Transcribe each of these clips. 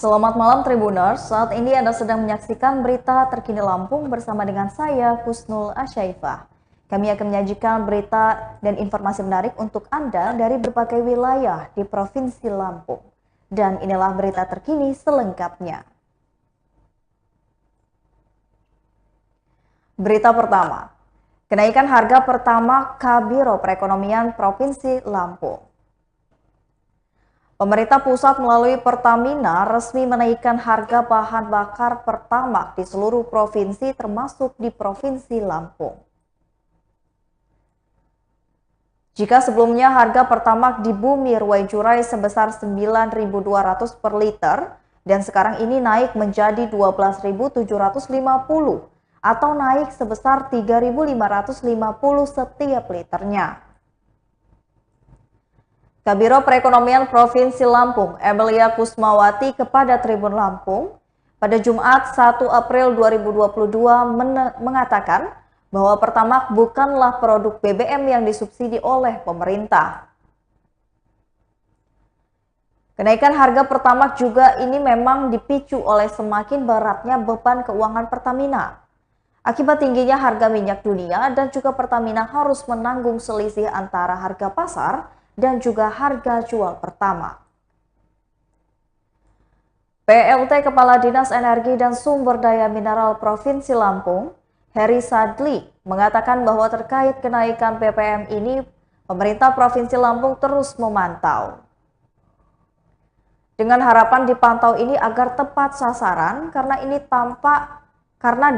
Selamat malam Tribuners, saat ini Anda sedang menyaksikan berita terkini Lampung bersama dengan saya Husnul Asyaifah. Kami akan menyajikan berita dan informasi menarik untuk Anda dari berbagai wilayah di Provinsi Lampung. Dan inilah berita terkini selengkapnya. Berita pertama, kenaikan harga pertamax Kabiro Perekonomian Provinsi Lampung. Pemerintah pusat melalui Pertamina resmi menaikkan harga bahan bakar pertamax di seluruh provinsi termasuk di Provinsi Lampung. Jika sebelumnya harga pertamax di Bumi Ruwai Jurai sebesar 9.200 per liter dan sekarang ini naik menjadi 12.750 atau naik sebesar 3.550 setiap liternya. Kabiro Perekonomian Provinsi Lampung, Emilia Kusmawati kepada Tribun Lampung, pada Jumat 1 April 2022 mengatakan bahwa pertamax bukanlah produk BBM yang disubsidi oleh pemerintah. Kenaikan harga pertamax juga ini memang dipicu oleh semakin beratnya beban keuangan Pertamina. Akibat tingginya harga minyak dunia dan juga Pertamina harus menanggung selisih antara harga pasar dan juga harga jual pertamax. PLT Kepala Dinas Energi dan Sumber Daya Mineral Provinsi Lampung, Heri Sadli, mengatakan bahwa terkait kenaikan BBM ini, pemerintah Provinsi Lampung terus memantau. Dengan harapan dipantau ini agar tepat sasaran karena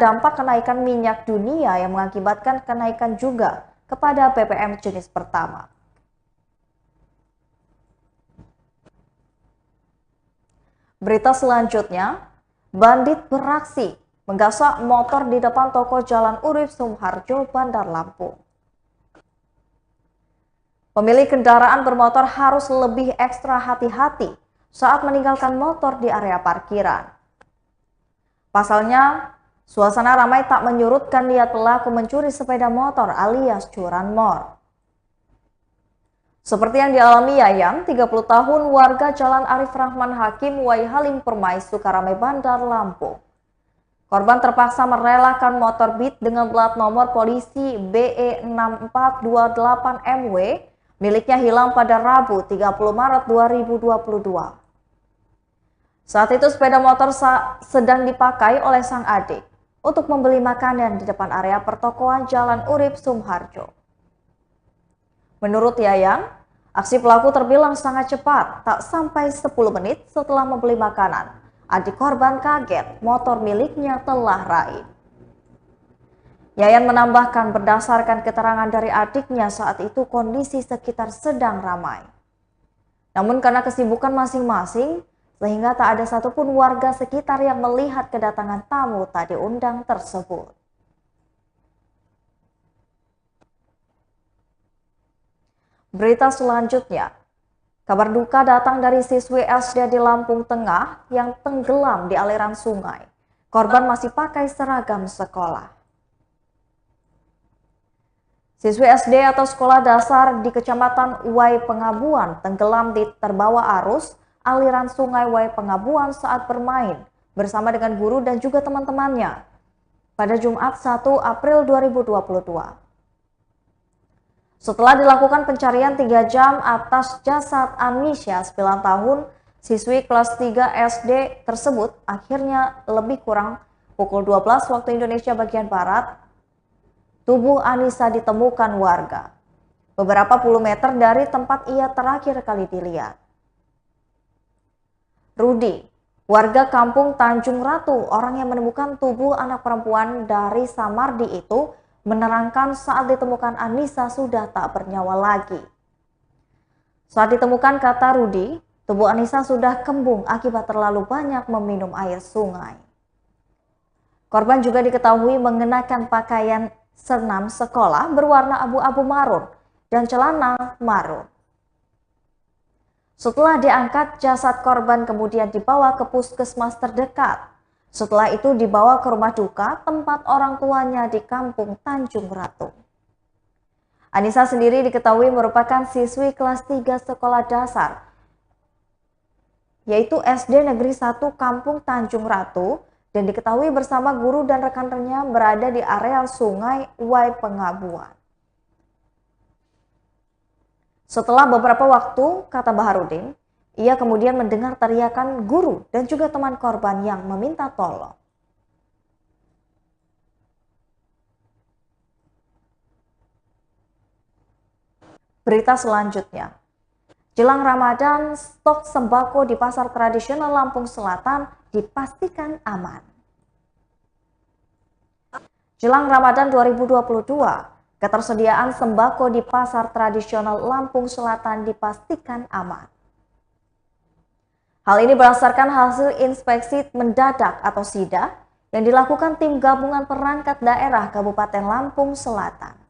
dampak kenaikan minyak dunia yang mengakibatkan kenaikan juga kepada BBM jenis pertamax. Berita selanjutnya, bandit beraksi menggasak motor di depan toko Jalan Urip Sumoharjo, Bandar Lampung. Pemilik kendaraan bermotor harus lebih ekstra hati-hati saat meninggalkan motor di area parkiran. Pasalnya, suasana ramai tak menyurutkan niat pelaku mencuri sepeda motor alias curanmor. Seperti yang dialami Yayan, 30 tahun warga Jalan Arif Rahman Hakim Wai Halim Permai, Sukaramai, Bandar Lampung. Korban terpaksa merelakan motor Beat dengan plat nomor polisi BE6428MW miliknya hilang pada Rabu 30 Maret 2022. Saat itu sepeda motor sedang dipakai oleh sang adik untuk membeli makanan di depan area pertokoan Jalan Urip Sumoharjo. Menurut Yayan, aksi pelaku terbilang sangat cepat, tak sampai 10 menit setelah membeli makanan. Adik korban kaget, motor miliknya telah raib. Yayan menambahkan berdasarkan keterangan dari adiknya saat itu kondisi sekitar sedang ramai. Namun karena kesibukan masing-masing, sehingga tak ada satupun warga sekitar yang melihat kedatangan tamu tak diundang tersebut. Berita selanjutnya, kabar duka datang dari siswi SD di Lampung Tengah yang tenggelam di aliran sungai. Korban masih pakai seragam sekolah. Siswi SD atau sekolah dasar di Kecamatan Wai Pengabuan tenggelam terbawa arus aliran sungai Wai Pengabuan saat bermain bersama dengan guru dan juga teman-temannya pada Jumat 1 April 2022. Setelah dilakukan pencarian 3 jam atas jasad Anisha 9 tahun, siswi kelas 3 SD tersebut akhirnya lebih kurang pukul 12 waktu Indonesia bagian Barat, tubuh Anissa ditemukan warga beberapa puluh meter dari tempat ia terakhir kali dilihat. Rudi, warga kampung Tanjung Ratu, orang yang menemukan tubuh anak perempuan dari Samardi itu, menerangkan saat ditemukan Anissa sudah tak bernyawa lagi. Saat ditemukan, kata Rudi, tubuh Anissa sudah kembung akibat terlalu banyak meminum air sungai. Korban juga diketahui mengenakan pakaian senam sekolah berwarna abu-abu marun dan celana marun. Setelah diangkat, jasad korban kemudian dibawa ke puskesmas terdekat. Setelah itu dibawa ke rumah duka tempat orang tuanya di kampung Tanjung Ratu. Anissa sendiri diketahui merupakan siswi kelas 3 sekolah dasar yaitu SD Negeri 1 Kampung Tanjung Ratu, dan diketahui bersama guru dan rekan-rekannya berada di areal Sungai Wai Pengabuan. Setelah beberapa waktu, kata Baharudin, ia kemudian mendengar teriakan guru dan juga teman korban yang meminta tolong. Berita selanjutnya, jelang Ramadan, stok sembako di pasar tradisional Lampung Selatan dipastikan aman. Jelang Ramadan 2022, ketersediaan sembako di pasar tradisional Lampung Selatan dipastikan aman. Hal ini berdasarkan hasil inspeksi mendadak atau SIDA yang dilakukan tim gabungan perangkat daerah Kabupaten Lampung Selatan.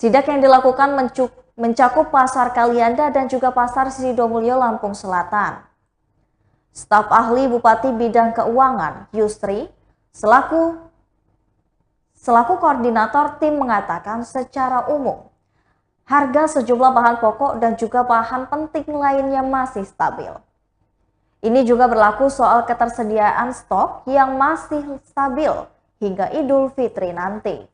Sidak yang dilakukan mencakup Pasar Kalianda dan juga Pasar Sidomulyo Lampung Selatan. Staf ahli Bupati Bidang Keuangan, Yusri, selaku koordinator tim mengatakan secara umum, harga sejumlah bahan pokok dan juga bahan penting lainnya masih stabil. Ini juga berlaku soal ketersediaan stok yang masih stabil hingga Idul Fitri nanti.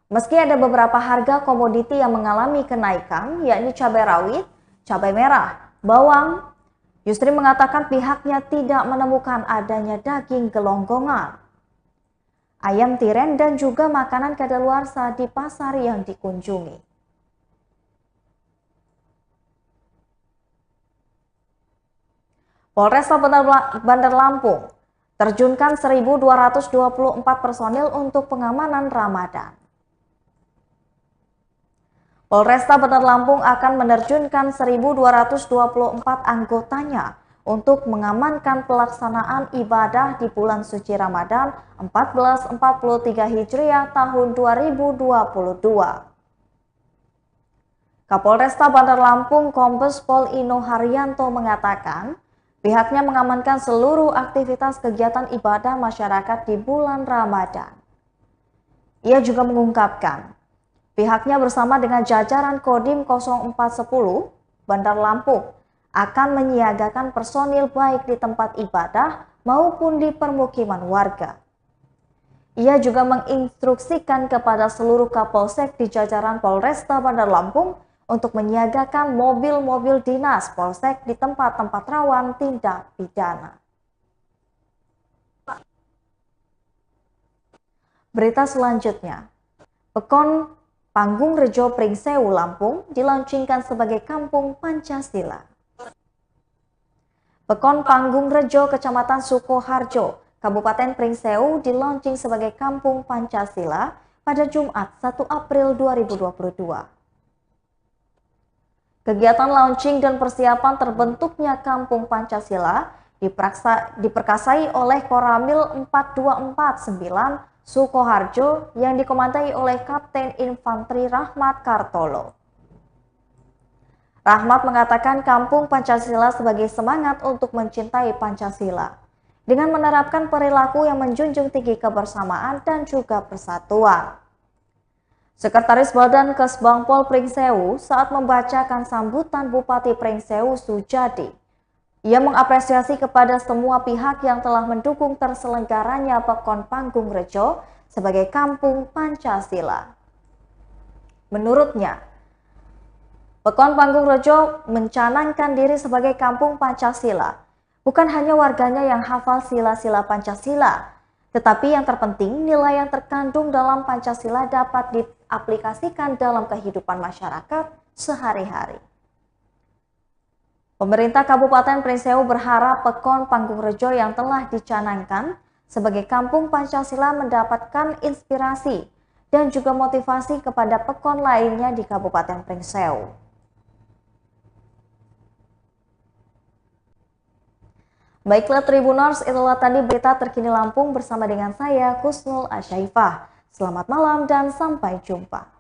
Meski ada beberapa harga komoditi yang mengalami kenaikan, yakni cabai rawit, cabai merah, bawang, Yusri mengatakan pihaknya tidak menemukan adanya daging gelonggongan, ayam tiren dan juga makanan kadaluarsa di pasar yang dikunjungi. Polresta Bandar Lampung terjunkan 1.224 personil untuk pengamanan Ramadan. Polresta Bandar Lampung akan menerjunkan 1.224 anggotanya untuk mengamankan pelaksanaan ibadah di bulan suci Ramadan 1443 Hijriah tahun 2022. Kapolresta Bandar Lampung Kombes Pol Ino Haryanto mengatakan, pihaknya mengamankan seluruh aktivitas kegiatan ibadah masyarakat di bulan Ramadan. Ia juga mengungkapkan, pihaknya bersama dengan jajaran Kodim 0410 Bandar Lampung akan menyiagakan personil baik di tempat ibadah maupun di permukiman warga. Ia juga menginstruksikan kepada seluruh Kapolsek di jajaran Polresta Bandar Lampung untuk menyiagakan mobil-mobil dinas Polsek di tempat-tempat rawan tindak pidana. Berita selanjutnya, Pekon Panggung Rejo Pringsewu Lampung dilaunchingkan sebagai Kampung Pancasila. Pekon Panggung Rejo Kecamatan Sukoharjo, Kabupaten Pringsewu dilaunching sebagai Kampung Pancasila pada Jumat 1 April 2022. Kegiatan launching dan persiapan terbentuknya Kampung Pancasila diperkasai oleh Koramil 4249 Sukoharjo yang dikomandai oleh Kapten Infanteri Rahmat Kartolo. Rahmat mengatakan Kampung Pancasila sebagai semangat untuk mencintai Pancasila dengan menerapkan perilaku yang menjunjung tinggi kebersamaan dan juga persatuan. Sekretaris Badan Kesbangpol Pringsewu saat membacakan sambutan Bupati Pringsewu Sujadi, ia mengapresiasi kepada semua pihak yang telah mendukung terselenggaranya Pekon Panggung Rejo sebagai Kampung Pancasila. Menurutnya, Pekon Panggung Rejo mencanangkan diri sebagai Kampung Pancasila. Bukan hanya warganya yang hafal sila-sila Pancasila, tetapi yang terpenting nilai yang terkandung dalam Pancasila dapat diaplikasikan dalam kehidupan masyarakat sehari-hari. Pemerintah Kabupaten Pringsewu berharap Pekon Panggung Rejo yang telah dicanangkan sebagai Kampung Pancasila mendapatkan inspirasi dan juga motivasi kepada pekon lainnya di Kabupaten Pringsewu. Baiklah Tribuners, itulah tadi berita terkini Lampung bersama dengan saya Kusnul Asyaifah. Selamat malam dan sampai jumpa.